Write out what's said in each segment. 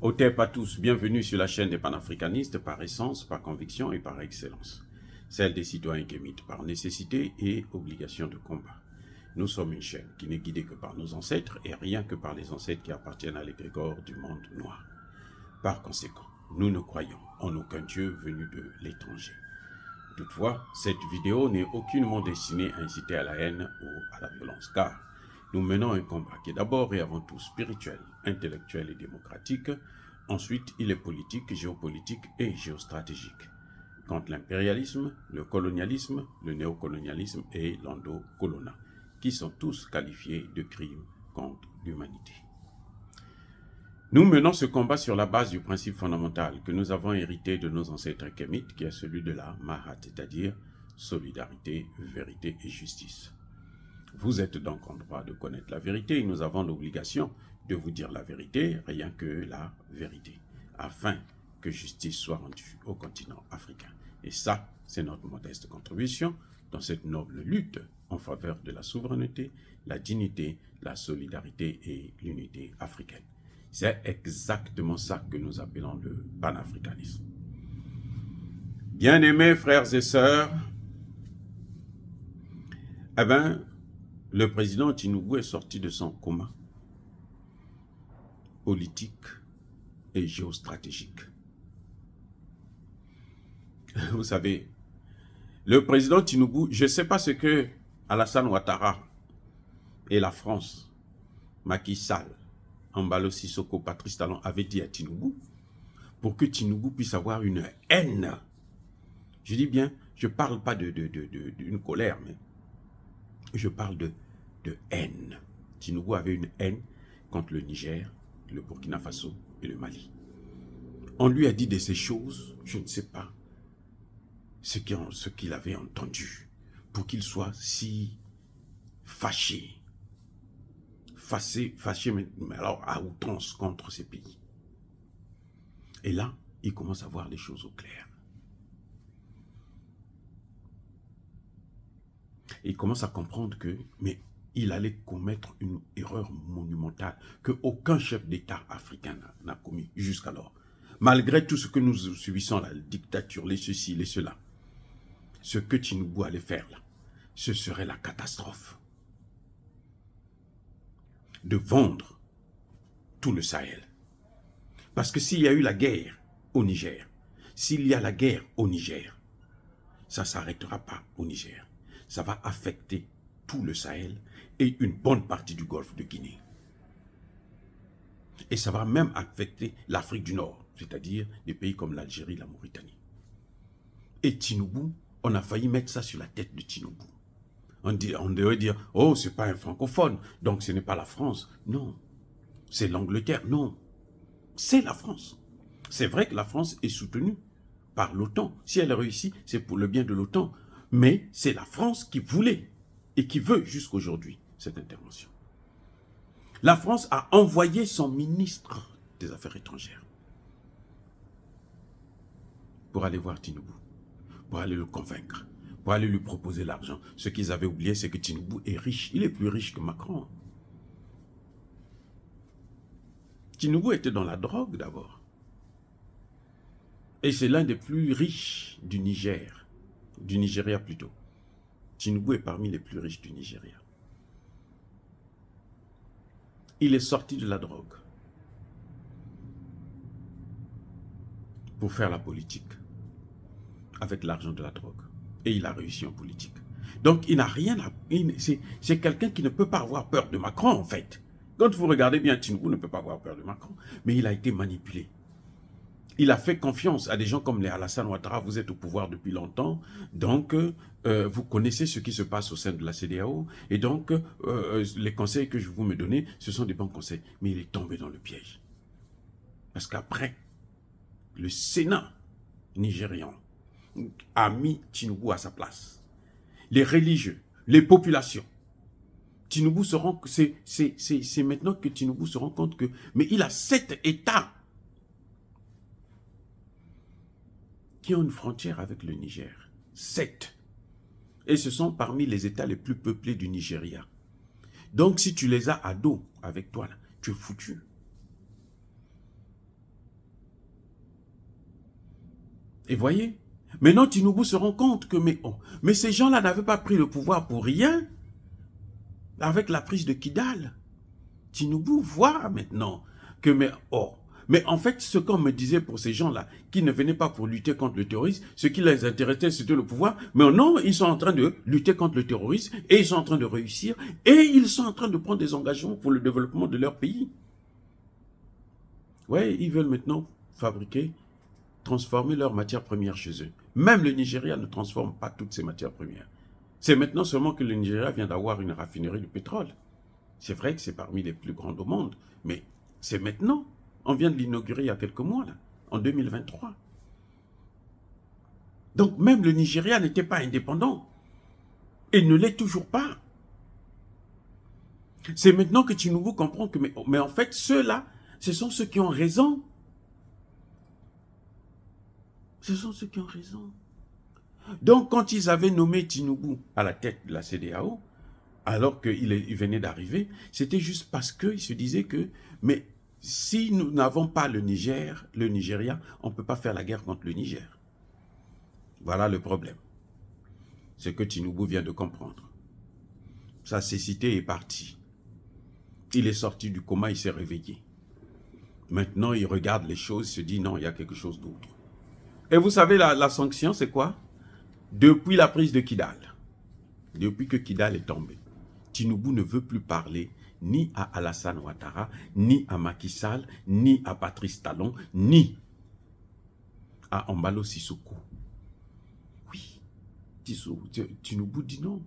Au TEP à tous, bienvenue sur la chaîne des panafricanistes par essence, par conviction et par excellence. Celle des citoyens kémites par nécessité et obligation de combat. Nous sommes une chaîne qui n'est guidée que par nos ancêtres et rien que par les ancêtres qui appartiennent à l'égrégore du monde noir. Par conséquent, nous ne croyons en aucun Dieu venu de l'étranger. Toutefois, cette vidéo n'est aucunement destinée à inciter à la haine ou à la violence, car nous menons un combat qui est d'abord et avant tout spirituel, intellectuel et démocratique. Ensuite, il est politique, géopolitique et géostratégique. Contre l'impérialisme, le colonialisme, le néocolonialisme et l'endocolonat, qui sont tous qualifiés de crimes contre l'humanité. Nous menons ce combat sur la base du principe fondamental que nous avons hérité de nos ancêtres kémites, qui est celui de la Mahat, c'est-à-dire solidarité, vérité et justice. Vous êtes donc en droit de connaître la vérité et nous avons l'obligation de vous dire la vérité, rien que la vérité, afin que justice soit rendue au continent africain. Et ça, c'est notre modeste contribution dans cette noble lutte en faveur de la souveraineté, la dignité, la solidarité et l'unité africaine. C'est exactement ça que nous appelons le panafricanisme. Bien-aimés frères et sœurs, le président Tinubu est sorti de son coma politique et géostratégique. Vous savez, le président Tinubu, je ne sais pas ce que Alassane Ouattara et la France, Macky Sall, Embalo Sissoko, Patrice Talon avaient dit à Tinubu pour que Tinubu puisse avoir une haine. Je dis bien, je ne parle pas d'une colère, mais je parle de haine. Tinubu avait une haine contre le Niger, le Burkina Faso et le Mali. On lui a dit de ces choses, je ne sais pas ce qu'il avait entendu pour qu'il soit si fâché, mais alors à outrance contre ces pays. Et là, il commence à voir les choses au clair. Il commence à comprendre que, mais il allait commettre une erreur monumentale que aucun chef d'État africain n'a commis jusqu'alors. Malgré tout ce que nous subissons, la dictature, les ceci, les cela, ce que Tinubu allait faire là, ce serait la catastrophe. De vendre tout le Sahel. Parce que s'il y a eu la guerre au Niger, s'il y a la guerre au Niger, ça ne s'arrêtera pas au Niger. Ça va affecter tout le Sahel et une bonne partie du golfe de Guinée. Et ça va même affecter l'Afrique du Nord, c'est-à-dire des pays comme l'Algérie, la Mauritanie. Et Tinubu, on a failli mettre ça sur la tête de Tinubu. On devrait dire, oh, c'est pas un francophone, donc ce n'est pas la France. Non, c'est l'Angleterre. Non, c'est la France. C'est vrai que la France est soutenue par l'OTAN. Si elle a réussi, c'est pour le bien de l'OTAN. Mais c'est la France qui voulait et qui veut jusqu'aujourd'hui cette intervention. La France a envoyé son ministre des Affaires étrangères pour aller voir Tinubu, pour aller le convaincre, pour aller lui proposer l'argent. Ce qu'ils avaient oublié, c'est que Tinubu est riche. Il est plus riche que Macron. Tinubu était dans la drogue d'abord. Et c'est l'un des plus riches du Nigeria plutôt. Tinubu est parmi les plus riches du Nigeria. Il est sorti de la drogue pour faire la politique avec l'argent de la drogue. Et il a réussi en politique. Donc il n'a rien à... C'est quelqu'un qui ne peut pas avoir peur de Macron en fait. Quand vous regardez bien, Tinubu ne peut pas avoir peur de Macron. Mais il a été manipulé. Il a fait confiance à des gens comme les Alassane Ouattara. Vous êtes au pouvoir depuis longtemps, donc vous connaissez ce qui se passe au sein de la CEDEAO. Et donc, les conseils que je vous me donnez, ce sont des bons conseils. Mais il est tombé dans le piège. Parce qu'après, le Sénat nigérian a mis Tinubu à sa place. Les religieux, les populations. Tinubu se rend... C'est maintenant que Tinubu se rend compte que... Mais il a 7 États qui ont une frontière avec le Niger. 7. Et ce sont parmi les États les plus peuplés du Nigeria. Donc si tu les as à dos avec toi, là, tu es foutu. Et voyez, maintenant Tinubu se rend compte que mais ces gens-là n'avaient pas pris le pouvoir pour rien avec la prise de Kidal. Tinubu voit maintenant que mais en fait, ce qu'on me disait pour ces gens-là, qui ne venaient pas pour lutter contre le terrorisme, ce qui les intéressait, c'était le pouvoir. Mais non, ils sont en train de lutter contre le terrorisme et ils sont en train de réussir et ils sont en train de prendre des engagements pour le développement de leur pays. Ouais, ils veulent maintenant fabriquer, transformer leurs matières premières chez eux. Même le Nigeria ne transforme pas toutes ses matières premières. C'est maintenant seulement que le Nigeria vient d'avoir une raffinerie de pétrole. C'est vrai que c'est parmi les plus grandes au monde, mais c'est maintenant. On vient de l'inaugurer il y a quelques mois, là, en 2023. Donc même le Nigeria n'était pas indépendant. Et ne l'est toujours pas. C'est maintenant que Tinubu comprend que, mais en fait, ceux-là, ce sont ceux qui ont raison. Ce sont ceux qui ont raison. Donc quand ils avaient nommé Tinubu à la tête de la CEDEAO, alors qu'il venait d'arriver, c'était juste parce qu'ils se disaient que, mais si nous n'avons pas le Nigeria, on ne peut pas faire la guerre contre le Niger. Voilà le problème. Ce que Tinubu vient de comprendre. Sa cécité est partie. Il est sorti du coma, il s'est réveillé. Maintenant, il regarde les choses, il se dit non, il y a quelque chose d'autre. Et vous savez, la sanction, c'est quoi? Depuis la prise de Kidal, depuis que Kidal est tombé, Tinubu ne veut plus parler ni à Alassane Ouattara, ni à Macky Sall, ni à Patrice Talon, ni à Embalo Sissoko. Oui, Tinubu dit non.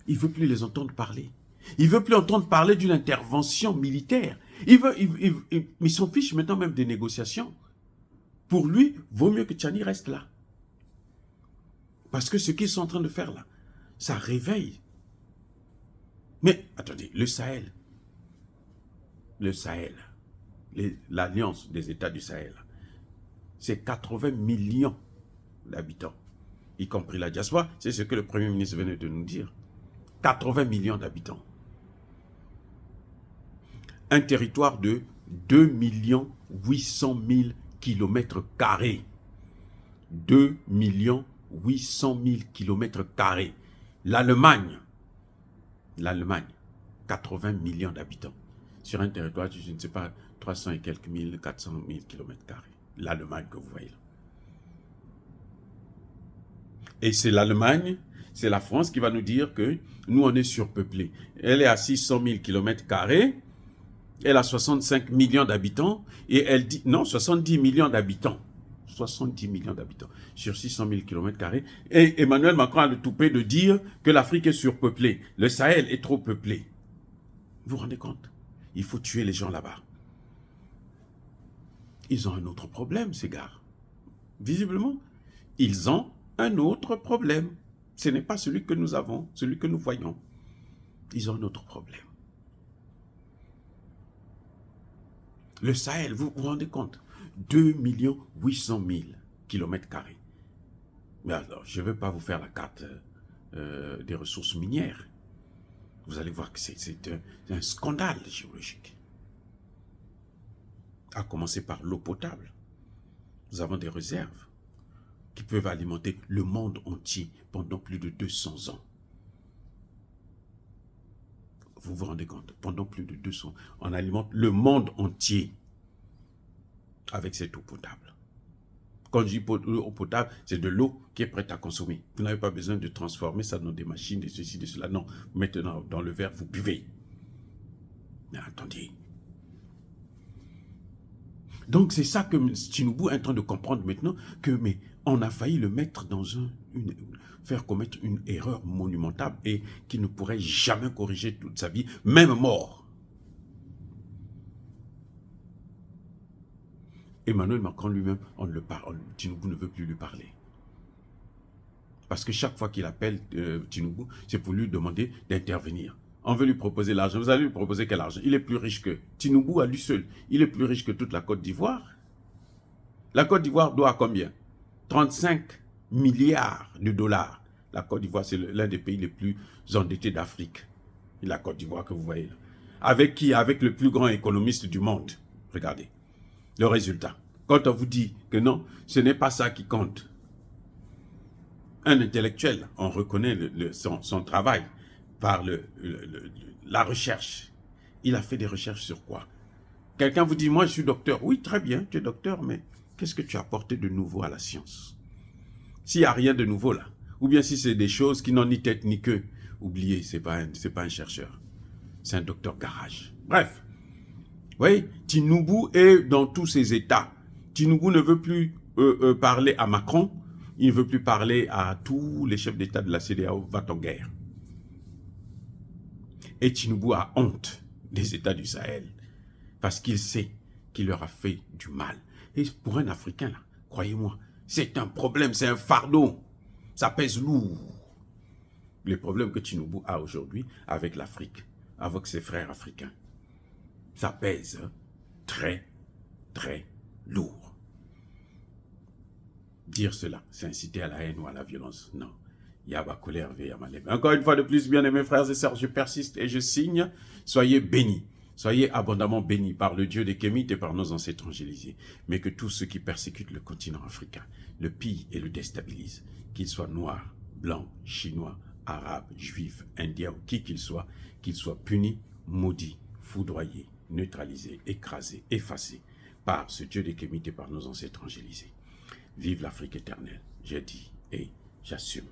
Il ne veut plus les entendre parler. Il ne veut plus entendre parler d'une intervention militaire. Il s'en fiche maintenant même des négociations. Pour lui, vaut mieux que Tchani reste là. Parce que ce qu'ils sont en train de faire là, ça réveille. Mais, attendez, le Sahel, l'alliance des États du Sahel, c'est 80 millions d'habitants, y compris la diaspora. C'est ce que le Premier ministre venait de nous dire. 80 millions d'habitants. Un territoire de 2 800 000 km². 2 800 000 km². L'Allemagne, 80 millions d'habitants. Sur un territoire, je ne sais pas, 300 et quelques mille, 400 000 km². L'Allemagne que vous voyez là. Et c'est l'Allemagne, c'est la France qui va nous dire que nous, on est surpeuplés. Elle est à 600 000 km², elle a 65 millions d'habitants, et elle dit, non, 70 millions d'habitants. 70 millions d'habitants sur 600 000 km². Et Emmanuel Macron a le toupet de dire que l'Afrique est surpeuplée. Le Sahel est trop peuplé. Vous vous rendez compte? Il faut tuer les gens là-bas. Ils ont un autre problème, ces gars. Visiblement, ils ont un autre problème. Ce n'est pas celui que nous avons, celui que nous voyons. Ils ont un autre problème. Le Sahel, vous vous rendez compte? 2 800 000 km². Mais alors, je ne vais pas vous faire la carte des ressources minières. Vous allez voir que c'est un scandale géologique. À commencer par l'eau potable. Nous avons des réserves qui peuvent alimenter le monde entier pendant plus de 200 ans. Vous vous rendez compte? Pendant plus de 200 ans, on alimente le monde entier avec cette eau potable. Quand je dis eau potable, c'est de l'eau qui est prête à consommer. Vous n'avez pas besoin de transformer ça dans des machines, de ceci, de cela. Non, maintenant, dans le verre, vous buvez. Mais attendez. Donc, c'est ça que Tinubu est en train de comprendre maintenant, que mais on a failli le mettre dans faire commettre une erreur monumentale et qu'il ne pourrait jamais corriger toute sa vie, même mort. Emmanuel Macron lui-même, on le parle, Tinubu ne veut plus lui parler. Parce que chaque fois qu'il appelle Tinubu, c'est pour lui demander d'intervenir. On veut lui proposer l'argent. Vous allez lui proposer quel argent? Il est plus riche que Tinubu à lui seul. Il est plus riche que toute la Côte d'Ivoire. La Côte d'Ivoire doit combien? 35 milliards de dollars. La Côte d'Ivoire, c'est l'un des pays les plus endettés d'Afrique. La Côte d'Ivoire que vous voyez là. Avec qui? Avec le plus grand économiste du monde. Regardez. Le résultat. Quand on vous dit que non, ce n'est pas ça qui compte. Un intellectuel, on reconnaît son travail par la recherche. Il a fait des recherches sur quoi? Quelqu'un vous dit, moi je suis docteur. Oui, très bien, tu es docteur, mais qu'est-ce que tu as apporté de nouveau à la science? S'il n'y a rien de nouveau là, ou bien si c'est des choses qui n'ont ni tête ni queue, oubliez, ce n'est pas un chercheur. C'est un docteur garage. Bref, vous voyez, Tinubu est dans tous ses états. Tinubu ne veut plus parler à Macron, il ne veut plus parler à tous les chefs d'État de la CEDEAO, va en guerre. Et Tinubu a honte des États du Sahel, parce qu'il sait qu'il leur a fait du mal. Et pour un Africain, là, croyez-moi, c'est un problème, c'est un fardeau. Ça pèse lourd. Les problèmes que Tinubu a aujourd'hui avec l'Afrique, avec ses frères africains, ça pèse très, très lourd. Dire cela, c'est inciter à la haine ou à la violence. Non. Yaba colère veille à ma lèvre. Encore une fois de plus, bien aimés frères et sœurs, je persiste et je signe. Soyez bénis. Soyez abondamment bénis par le Dieu des Kémites et par nos ancêtres angélisés. Mais que tous ceux qui persécutent le continent africain le pillent et le déstabilisent, qu'ils soient noirs, blancs, chinois, arabes, juifs, indiens ou qui qu'ils soient punis, maudits, foudroyés, neutralisés, écrasés, effacés par ce Dieu des Kémites et par nos ancêtres angélisés. Vive l'Afrique éternelle, j'ai dit et j'assume.